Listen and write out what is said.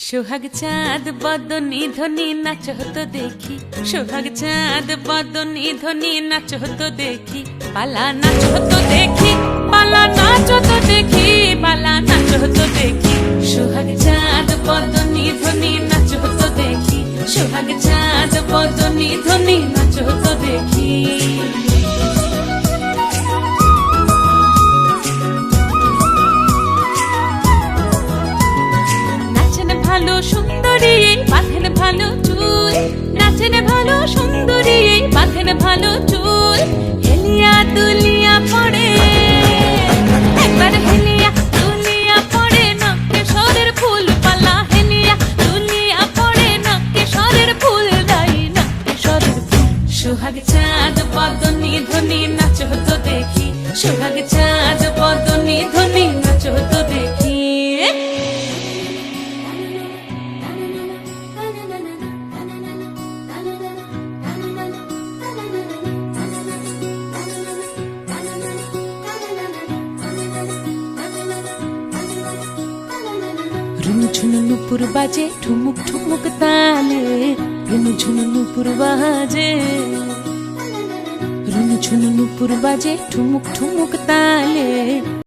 সোহাগ চাঁদ বদনি ধ্বনি নাচ হতো দেখি, সোহাগ চাঁদ বদনি ধ্বনি নাচ হতো দেখি, পালা নাচ হতো দেখি, পালা নাচ হতো দেখি, পালা নাচ হতো দেখি। সোহাগ চাঁদ বদনি ধ্বনি নাচ হতো দেখি, সোহাগ চাঁদ বদনি ধ্বনি নাচ হতো দেখি। ভালো সুন্দরী বাঁধেন ভালো চুল, নাচেন ভালো সুন্দরী বাঁধেন ভালো চুল, হেলিয়া দুলিয়া পড়ে একবার হেলিয়া দুলিয়া পড়ে নকে সরের ফুল পালা, হেলিয়া দুলিয়া পড়ে নকে সরের ফুল দাই নকে সরের ফুল। সোহাগ চাঁদ বদনি ধ্বনি নাচ হতো দেখি, সোহাগ চাঁদ বদনি ধ্বনি নাচ হতো দেখি। রুনু ঝুনু নুপুর বাজে ঠুমুক ঠুমুক তালে, রুনু ঝুনু নুপুর বাজে, রুনু ঝুনু নুপুর বাজে ঠুমুক ঠুমুক তালে।